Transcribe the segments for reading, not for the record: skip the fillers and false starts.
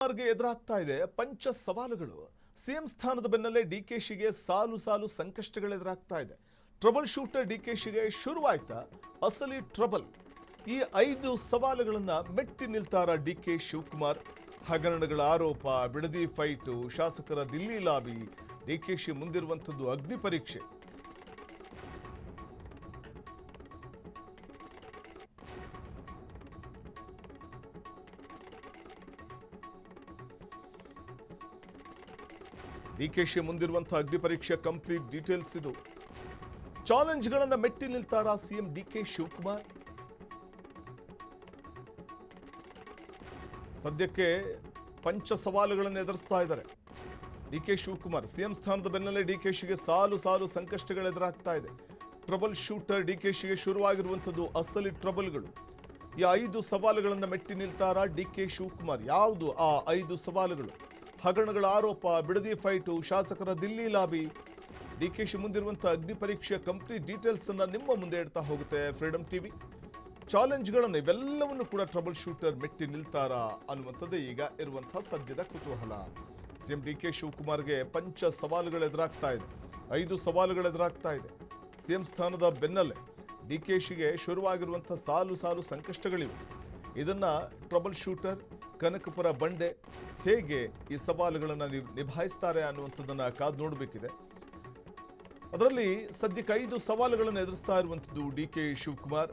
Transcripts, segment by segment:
ಗೆ ಎದುರಾಗ್ತಾ ಇದೆ ಪಂಚ ಸವಾಲುಗಳು. ಸಿಎಂ ಸ್ಥಾನದ ಬೆನ್ನಲ್ಲೇ ಡಿಕೆಶಿಗೆ ಸಾಲು ಸಾಲು ಸಂಕಷ್ಟಗಳು ಎದುರಾಗ್ತಾ ಇದೆ. ಟ್ರಬಲ್ ಶೂಟರ್ ಡಿಕೆಶಿಗೆ ಶುರುವಾಯ್ತಾ ಅಸಲಿ ಟ್ರಬಲ್. ಈ 5 ಸವಾಲುಗಳನ್ನ ಮೆಟ್ಟಿ ನಿಲ್ತಾರ ಡಿಕೆ ಶಿವಕುಮಾರ್. ಹಗರಣಗಳ ಆರೋಪ, ಬಿಡದಿ ಫೈಟು, ಶಾಸಕರ ದಿಲ್ಲಿ ಲಾಬಿ, ಡಿಕೆಶಿ ಮುಂದಿರುವಂಥದ್ದು ಅಗ್ನಿ ಪರೀಕ್ಷೆ. ಡಿಕೆಶಿ ಮುಂದಿರುವಂತಹ ಅಗ್ನಿ ಪರೀಕ್ಷೆ ಕಂಪ್ಲೀಟ್ ಡೀಟೇಲ್ಸ್ ಇದು. ಚಾಲೆಂಜ್ಗಳನ್ನು ಮೆಟ್ಟಿ ನಿಲ್ತಾರಾ ಸಿಎಂ ಡಿಕೆ ಶಿವಕುಮಾರ್? ಸದ್ಯಕ್ಕೆ ಪಂಚ ಸವಾಲುಗಳನ್ನು ಎದುರಿಸ್ತಾ ಇದ್ದಾರೆ ಡಿಕೆ ಶಿವಕುಮಾರ್. ಸಿಎಂ ಸ್ಥಾನದ ಬೆನ್ನಲ್ಲೇ ಡಿಕೆಶಿಗೆ ಸಾಲು ಸಾಲು ಸಂಕಷ್ಟಗಳು ಎದುರಾಗ್ತಾ ಇದೆ. ಟ್ರಬಲ್ ಶೂಟರ್ ಡಿಕೆಶಿಗೆ ಶುರುವಾಗಿರುವಂಥದ್ದು ಅಸಲಿ ಟ್ರಬಲ್ಗಳು. ಈ 5 ಸವಾಲುಗಳನ್ನು ಮೆಟ್ಟಿ ನಿಲ್ತಾರಾ ಡಿಕೆ ಶಿವಕುಮಾರ್? ಯಾವುದು ಆ 5 ಸವಾಲುಗಳು? ಹಗರಣಗಳ ಆರೋಪ, ಬಿಡದಿ ಫೈಟು, ಶಾಸಕರ ದಿಲ್ಲಿ ಲಾಬಿ, ಡಿಕೆಶಿ ಮುಂದಿರುವಂತಹ ಅಗ್ನಿ ಪರೀಕ್ಷೆಯ ಕಂಪ್ಲೀಟ್ ಡೀಟೇಲ್ಸ್ ಅನ್ನ ನಿಮ್ಮ ಮುಂದೆ ಇಡ್ತಾ ಹೋಗುತ್ತೆ ಫ್ರೀಡಂ ಟಿವಿ. ಚಾಲೆಂಜ್ಗಳನ್ನು ಇವೆಲ್ಲವನ್ನು ಕೂಡ ಟ್ರಬಲ್ ಶೂಟರ್ ಮೆಟ್ಟಿ ನಿಲ್ತಾರಾ ಅನ್ನುವಂಥದ್ದೇ ಈಗ ಇರುವಂತಹ ಸದ್ಯದ ಕುತೂಹಲ. ಸಿಎಂ ಡಿಕೆ ಶಿವಕುಮಾರ್ಗೆ ಪಂಚ ಸವಾಲುಗಳು ಎದುರಾಗ್ತಾ ಇದೆ, 5 ಸವಾಲುಗಳು ಎದುರಾಗ್ತಾ ಇದೆ. ಸಿಎಂ ಸ್ಥಾನದ ಬೆನ್ನಲ್ಲೇ ಡಿಕೆಶಿಗೆ ಶುರುವಾಗಿರುವಂತಹ ಸಾಲು ಸಾಲು ಸಂಕಷ್ಟಗಳಿವೆ. ಇದನ್ನ ಟ್ರಬಲ್ ಶೂಟರ್ ಕನಕಪುರ ಬಂಡೆ ಹೇಗೆ ಈ ಸವಾಲುಗಳನ್ನು ನಿಭಾಯಿಸ್ತಾರೆ ಅನ್ನುವಂಥದ್ದನ್ನು ಕಾದು ನೋಡಬೇಕಿದೆ. ಅದರಲ್ಲಿ ಸದ್ಯಕ್ಕೆ 5 ಸವಾಲುಗಳನ್ನು ಎದುರಿಸ್ತಾ ಇರುವಂಥದ್ದು ಡಿಕೆ ಶಿವಕುಮಾರ್.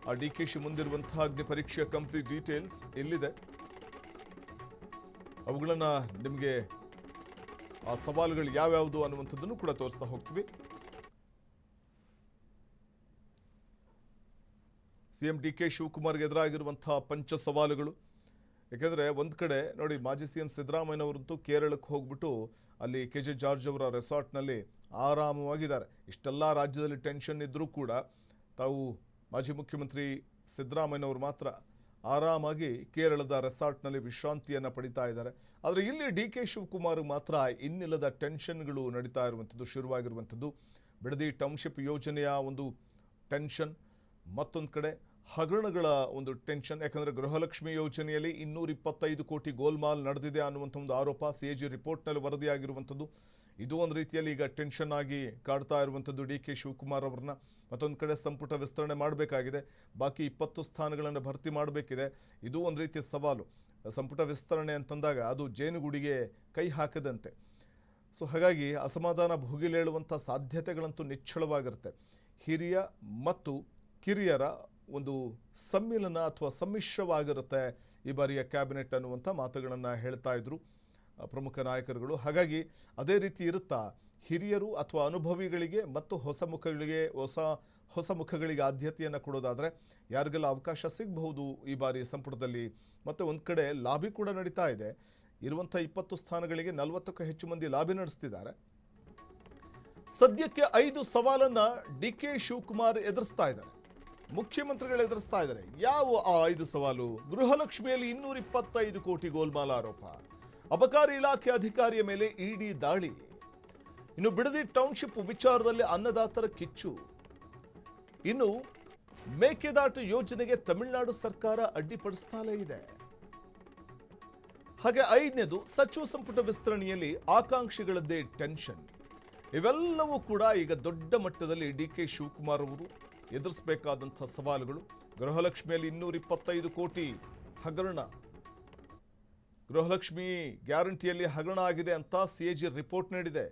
ಆ ಡಿಕೆಶಿ ಮುಂದಿರುವಂತಹ ಅಗ್ನಿ ಪರೀಕ್ಷೆಯ ಕಂಪ್ಲೀಟ್ ಡೀಟೇಲ್ಸ್ ಎಲ್ಲಿದೆ, ಅವುಗಳನ್ನು ನಿಮಗೆ ಆ ಸವಾಲುಗಳು ಯಾವ್ಯಾವುದು ಅನ್ನುವಂಥದ್ದನ್ನು ಕೂಡ ತೋರಿಸ್ತಾ ಹೋಗ್ತೀವಿ. ಸಿಎಂ ಡಿಕೆ ಶಿವಕುಮಾರ್ಗೆ ಎದುರಾಗಿರುವಂತಹ ಪಂಚ ಸವಾಲುಗಳು. ಯಾಕೆಂದರೆ ಒಂದು ಕಡೆ ನೋಡಿ, ಮಾಜಿ ಸಿಎಂ ಸಿದ್ದರಾಮಯ್ಯನವರಂತೂ ಕೇರಳಕ್ಕೆ ಹೋಗ್ಬಿಟ್ಟು ಅಲ್ಲಿ KJ ಜಾರ್ಜ್ ಅವರ ರೆಸಾರ್ಟ್ನಲ್ಲಿ ಆರಾಮವಾಗಿದ್ದಾರೆ. ಇಷ್ಟೆಲ್ಲ ರಾಜ್ಯದಲ್ಲಿ ಟೆನ್ಷನ್ ಇದ್ದರೂ ಕೂಡ ತಾವು ಮಾಜಿ ಮುಖ್ಯಮಂತ್ರಿ ಸಿದ್ದರಾಮಯ್ಯನವರು ಮಾತ್ರ ಆರಾಮಾಗಿ ಕೇರಳದ ರೆಸಾರ್ಟ್ನಲ್ಲಿ ವಿಶ್ರಾಂತಿಯನ್ನು ಪಡಿತಾ ಇದ್ದಾರೆ. ಆದರೆ ಇಲ್ಲಿ ಡಿಕೆ ಶಿವಕುಮಾರ್ ಮಾತ್ರ ಇನ್ನಿಲ್ಲದ ಟೆನ್ಷನ್ಗಳು ನಡೀತಾ ಇರುವಂಥದ್ದು, ಶುರುವಾಗಿರುವಂಥದ್ದು. ಬಿಡದಿ ಟೌನ್ಶಿಪ್ ಯೋಜನೆಯ ಒಂದು ಟೆನ್ಷನ್, ಮತ್ತೊಂದು ಕಡೆ ಹಗರಣಗಳ ಒಂದು ಟೆನ್ಷನ್. ಯಾಕಂದರೆ ಗೃಹಲಕ್ಷ್ಮಿ ಯೋಜನೆಯಲ್ಲಿ 225 ಕೋಟಿ ಗೋಲ್ಮಾಲ್ ನಡೆದಿದೆ ಅನ್ನುವಂಥ ಒಂದು ಆರೋಪ CAG ರಿಪೋರ್ಟ್ನಲ್ಲಿ ವರದಿಯಾಗಿರುವಂಥದ್ದು. ಇದು ಒಂದು ರೀತಿಯಲ್ಲಿ ಈಗ ಟೆನ್ಷನ್ ಆಗಿ ಕಾಡ್ತಾ ಇರುವಂಥದ್ದು ಡಿಕೆ ಶಿವಕುಮಾರ್ ಅವರನ್ನ. ಮತ್ತೊಂದು ಕಡೆ ಸಂಪುಟ ವಿಸ್ತರಣೆ ಮಾಡಬೇಕಾಗಿದೆ, ಬಾಕಿ 20 ಸ್ಥಾನಗಳನ್ನು ಭರ್ತಿ ಮಾಡಬೇಕಿದೆ. ಇದು ಒಂದು ರೀತಿಯ ಸವಾಲು. ಸಂಪುಟ ವಿಸ್ತರಣೆ ಅಂತಂದಾಗ ಅದು ಜೇನುಗೂಡಿಗೆ ಕೈ ಹಾಕದಂತೆ. ಸೊ ಹಾಗಾಗಿ ಅಸಮಾಧಾನ ಭುಗಿಲೇಳುವಂಥ ಸಾಧ್ಯತೆಗಳಂತೂ ನಿಚ್ಚಳವಾಗಿರುತ್ತೆ. ಹಿರಿಯ ಮತ್ತು ಕಿರಿಯರ ಒಂದು ಸಮ್ಮಿಲನ ಅಥವಾ ಸಮ್ಮಿಶ್ರವಾಗಿರುತ್ತೆ ಈ ಬಾರಿಯ ಕ್ಯಾಬಿನೆಟ್ ಅನ್ನುವಂಥ ಮಾತುಗಳನ್ನು ಹೇಳ್ತಾ ಇದ್ರು ಪ್ರಮುಖ ನಾಯಕರುಗಳು. ಹಾಗಾಗಿ ಅದೇ ರೀತಿ ಇರುತ್ತಾ, ಹಿರಿಯರು ಅಥವಾ ಅನುಭವಿಗಳಿಗೆ ಮತ್ತು ಹೊಸ ಮುಖಗಳಿಗೆ ಆದ್ಯತೆಯನ್ನು ಕೊಡೋದಾದರೆ ಯಾರಿಗೆಲ್ಲ ಅವಕಾಶ ಸಿಗಬಹುದು ಈ ಬಾರಿ ಸಂಪುಟದಲ್ಲಿ. ಮತ್ತು ಒಂದು ಕಡೆ ಲಾಬಿ ಕೂಡ ನಡೀತಾ ಇದೆ. ಇರುವಂಥ 20 ಸ್ಥಾನಗಳಿಗೆ 40ಕ್ಕೂ ಹೆಚ್ಚು ಮಂದಿ ಲಾಬಿ ನಡೆಸ್ತಿದ್ದಾರೆ. ಸದ್ಯಕ್ಕೆ 5 ಸವಾಲನ್ನು ಡಿಕೆ ಶಿವಕುಮಾರ್ ಎದುರಿಸ್ತಾ ಇದ್ದಾರೆ, ಮುಖ್ಯಮಂತ್ರಿಗಳು ಎದುರಿಸ್ತಾ ಇದ್ದಾರೆ. ಯಾವ ಆ 5 ಸವಾಲು? ಗೃಹಲಕ್ಷ್ಮಿಯಲ್ಲಿ 225 ಕೋಟಿ ಗೋಲ್ಮಾಲ್ ಆರೋಪ, ಅಬಕಾರಿ ಇಲಾಖೆ ಅಧಿಕಾರಿಯ ಮೇಲೆ ಇಡಿ ದಾಳಿ, ಇನ್ನು ಬಿಡದಿ ಟೌನ್ಶಿಪ್ ವಿಚಾರದಲ್ಲಿ ಅನ್ನದಾತರ ಕಿಚ್ಚು, ಇನ್ನು ಮೇಕೆದಾಟು ಯೋಜನೆಗೆ ತಮಿಳುನಾಡು ಸರ್ಕಾರ ಅಡ್ಡಿಪಡಿಸುತ್ತಲೇ ಇದೆ. ಹಾಗೆ 5ನೇದು ಸಚಿವ ಸಂಪುಟ ವಿಸ್ತರಣೆಯಲ್ಲಿ ಆಕಾಂಕ್ಷಿಗಳದ್ದೇ ಟೆನ್ಷನ್. ಇವೆಲ್ಲವೂ ಕೂಡ ಈಗ ದೊಡ್ಡ ಮಟ್ಟದಲ್ಲಿ ಡಿಕೆ ಶಿವಕುಮಾರ್ ಅವರು ಎದುರಿಸಬೇಕಾದಂಥ ಸವಾಲುಗಳು. ಗೃಹಲಕ್ಷ್ಮಿಯಲ್ಲಿ 225 ಕೋಟಿ ಹಗರಣ, ಗೃಹಲಕ್ಷ್ಮಿ ಗ್ಯಾರಂಟಿಯಲ್ಲಿ ಹಗರಣ ಆಗಿದೆ ಅಂತ CAG ರಿಪೋರ್ಟ್ ನೀಡಿದೆ.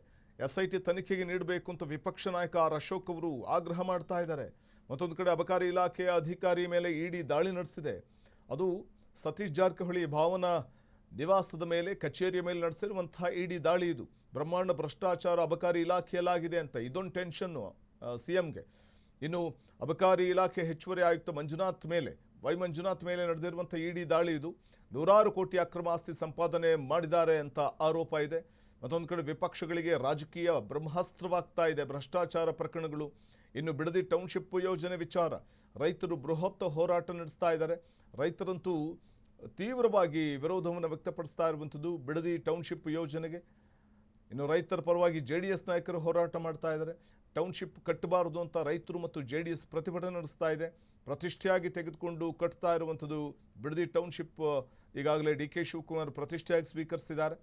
SIT ತನಿಖೆಗೆ ನೀಡಬೇಕು ಅಂತ ವಿಪಕ್ಷ ನಾಯಕ ಆರ್ ಅಶೋಕ್ ಅವರು ಆಗ್ರಹ ಮಾಡ್ತಾ ಇದ್ದಾರೆ. ಮತ್ತೊಂದು ಕಡೆ ಅಬಕಾರಿ ಇಲಾಖೆಯ ಅಧಿಕಾರಿ ಮೇಲೆ ಇಡಿ ದಾಳಿ ನಡೆಸಿದೆ. ಅದು ಸತೀಶ್ ಜಾರಕಿಹೊಳಿ ಭಾವನಾ ನಿವಾಸದ ಮೇಲೆ, ಕಚೇರಿಯ ಮೇಲೆ ನಡೆಸಿರುವಂತಹ ಇಡಿ ದಾಳಿ. ಇದು ಬ್ರಹ್ಮಾಂಡ ಭ್ರಷ್ಟಾಚಾರ ಅಬಕಾರಿ ಇಲಾಖೆಯಲ್ಲಾಗಿದೆ ಅಂತ ಇದೊಂದು ಟೆನ್ಷನ್ನು CMಗೆ. ಇನ್ನು ಅಬಕಾರಿ ಇಲಾಖೆ ಹೆಚ್ಚುವರಿ ಆಯುಕ್ತ ಮಂಜುನಾಥ್ ಮೇಲೆ ನಡೆದಿರುವಂಥ ಇಡಿ ದಾಳಿ. ಇದು 100 ಕೋಟಿ ಅಕ್ರಮ ಆಸ್ತಿ ಸಂಪಾದನೆ ಮಾಡಿದ್ದಾರೆ ಅಂತ ಆರೋಪ ಇದೆ. ಮತ್ತೊಂದು ಕಡೆ ವಿಪಕ್ಷಗಳಿಗೆ ರಾಜಕೀಯ ಬ್ರಹ್ಮಾಸ್ತ್ರವಾಗ್ತಾ ಇದೆ ಭ್ರಷ್ಟಾಚಾರ ಪ್ರಕರಣಗಳು. ಇನ್ನು ಬಿಡದಿ ಟೌನ್ಶಿಪ್ ಯೋಜನೆ ವಿಚಾರ, ರೈತರು ಬೃಹತ್ ಹೋರಾಟ ನಡೆಸ್ತಾ ಇದ್ದಾರೆ. ರೈತರಂತೂ ತೀವ್ರವಾಗಿ ವಿರೋಧವನ್ನು ವ್ಯಕ್ತಪಡಿಸ್ತಾ ಇರುವಂಥದ್ದು ಬಿಡದಿ ಟೌನ್ಶಿಪ್ ಯೋಜನೆಗೆ. ಇನ್ನು ರೈತರ ಪರವಾಗಿ JDS ನಾಯಕರು ಹೋರಾಟ ಮಾಡ್ತಾ ಇದ್ದಾರೆ. ಟೌನ್ಶಿಪ್ ಕಟ್ಟಬಾರದು ಅಂತ ರೈತರು ಮತ್ತು JDS ಪ್ರತಿಭಟನೆ ನಡೆಸ್ತಾ ಇದೆ. ಪ್ರತಿಷ್ಠೆಯಾಗಿ ತೆಗೆದುಕೊಂಡು ಕಟ್ತಾ ಇರುವಂಥದ್ದು. ಬಿಡದಿ ಟೌನ್ಶಿಪ್ ಈಗಾಗಲೇ ಡಿ ಕೆ ಶಿವಕುಮಾರ್ ಪ್ರತಿಷ್ಠೆಯಾಗಿ ಸ್ವೀಕರಿಸಿದ್ದಾರೆ.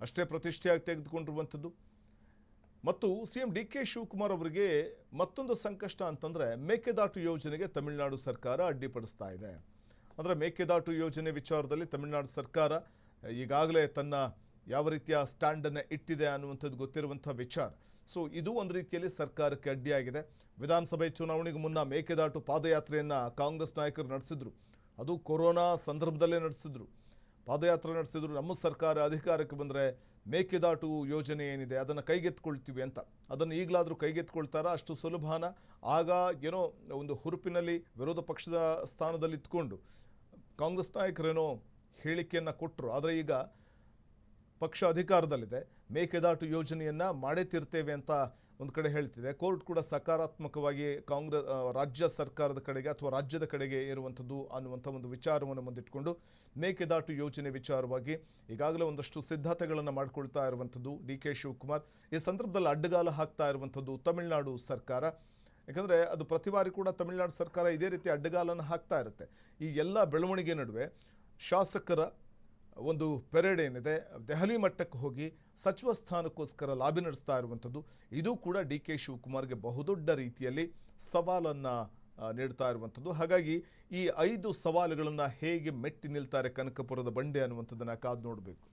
ಅಷ್ಟೇ ಪ್ರತಿಷ್ಠೆಯಾಗಿ ತೆಗೆದುಕೊಂಡಿರುವಂಥದ್ದು. ಮತ್ತು C M D K Shivakumar ಅವರಿಗೆ ಮತ್ತೊಂದು ಸಂಕಷ್ಟ ಅಂತಂದರೆ ಮೇಕೆದಾಟು ಯೋಜನೆಗೆ ತಮಿಳುನಾಡು ಸರ್ಕಾರ ಅಡ್ಡಿಪಡಿಸ್ತಾ ಇದೆ. ಅಂದರೆ ಮೇಕೆದಾಟು ಯೋಜನೆ ವಿಚಾರದಲ್ಲಿ ತಮಿಳುನಾಡು ಸರ್ಕಾರ ಈಗಾಗಲೇ ತನ್ನ ಯಾವ ರೀತಿಯ ಸ್ಟ್ಯಾಂಡನ್ನು ಇಟ್ಟಿದೆ ಅನ್ನುವಂಥದ್ದು ಗೊತ್ತಿರುವಂಥ ವಿಚಾರ. ಸೊ ಇದು ಒಂದು ರೀತಿಯಲ್ಲಿ ಸರ್ಕಾರಕ್ಕೆ ಅಡ್ಡಿಯಾಗಿದೆ. ವಿಧಾನಸಭೆ ಚುನಾವಣೆಗೆ ಮುನ್ನ ಮೇಕೆದಾಟು ಪಾದಯಾತ್ರೆಯನ್ನು ಕಾಂಗ್ರೆಸ್ ನಾಯಕರು ನಡೆಸಿದ್ರು. ಅದು ಕೊರೋನಾ ಸಂದರ್ಭದಲ್ಲೇ ನಡೆಸಿದ್ರು, ಪಾದಯಾತ್ರೆ ನಡೆಸಿದ್ರು. ನಮ್ಮ ಸರ್ಕಾರ ಅಧಿಕಾರಕ್ಕೆ ಬಂದರೆ ಮೇಕೆದಾಟು ಯೋಜನೆ ಏನಿದೆ ಅದನ್ನು ಕೈಗೆತ್ಕೊಳ್ತೀವಿ ಅಂತ. ಅದನ್ನು ಈಗಲಾದರೂ ಕೈಗೆತ್ಕೊಳ್ತಾರಾ? ಅಷ್ಟು ಸುಲಭನ? ಆಗ ಏನೋ ಒಂದು ಹುರುಪಿನಲ್ಲಿ ವಿರೋಧ ಪಕ್ಷದ ಸ್ಥಾನದಲ್ಲಿ ಇದ್ಕೊಂಡು ಕಾಂಗ್ರೆಸ್ ನಾಯಕರೇನೋ ಹೇಳಿಕೆಯನ್ನು ಕೊಟ್ಟರು. ಆದರೆ ಈಗ ಪಕ್ಷ ಅಧಿಕಾರದಲ್ಲಿದೆ, ಮೇಕೆದಾಟು ಯೋಜನೆಯನ್ನು ಮಾಡೇ ತೀರ್ತೇವೆ ಅಂತ ಒಂದು ಕಡೆ ಹೇಳ್ತಿದೆ. ಕೋರ್ಟ್ ಕೂಡ ಸಕಾರಾತ್ಮಕವಾಗಿ ಕಾಂಗ್ರೆಸ್ ರಾಜ್ಯ ಸರ್ಕಾರದ ಕಡೆಗೆ ಅಥವಾ ರಾಜ್ಯದ ಕಡೆಗೆ ಇರುವಂಥದ್ದು ಅನ್ನುವಂಥ ಒಂದು ವಿಚಾರವನ್ನು ಮುಂದಿಟ್ಕೊಂಡು ಮೇಕೆದಾಟು ಯೋಜನೆ ವಿಚಾರವಾಗಿ ಈಗಾಗಲೇ ಒಂದಷ್ಟು ಸಿದ್ಧತೆಗಳನ್ನು ಮಾಡಿಕೊಳ್ತಾ ಇರುವಂಥದ್ದು ಡಿ ಕೆ ಶಿವಕುಮಾರ್. ಈ ಸಂದರ್ಭದಲ್ಲಿ ಅಡ್ಡಗಾಲ ಹಾಕ್ತಾ ಇರುವಂಥದ್ದು ತಮಿಳುನಾಡು ಸರ್ಕಾರ. ಯಾಕಂದರೆ ಅದು ಪ್ರತಿ ಬಾರಿ ಕೂಡ ತಮಿಳುನಾಡು ಸರ್ಕಾರ ಇದೇ ರೀತಿ ಅಡ್ಡಗಾಲನ್ನು ಹಾಕ್ತಾ ಇರುತ್ತೆ. ಈ ಎಲ್ಲ ಬೆಳವಣಿಗೆ ನಡುವೆ ಶಾಸಕರ ಒಂದು ಪೆರೇಡ್ ಏನಿದೆ ದೆಹಲಿ ಮಟ್ಟಕ್ಕೆ ಹೋಗಿ ಸಚಿವ ಸ್ಥಾನಕ್ಕೋಸ್ಕರ ಲಾಬಿ ನಡೆಸ್ತಾ ಇರುವಂಥದ್ದು, ಇದು ಕೂಡ ಡಿ ಕೆ ಶಿವಕುಮಾರ್ಗೆ ಬಹುದೊಡ್ಡ ರೀತಿಯಲ್ಲಿ ಸವಾಲನ್ನು ನೀಡ್ತಾ ಇರುವಂಥದ್ದು. ಹಾಗಾಗಿ ಈ 5 ಸವಾಲುಗಳನ್ನು ಹೇಗೆ ಮೆಟ್ಟಿ ನಿಲ್ತಾರೆ ಕನಕಪುರದ ಬಂಡೆ ಅನ್ನುವಂಥದ್ದನ್ನು ಕಾದು ನೋಡಬೇಕು.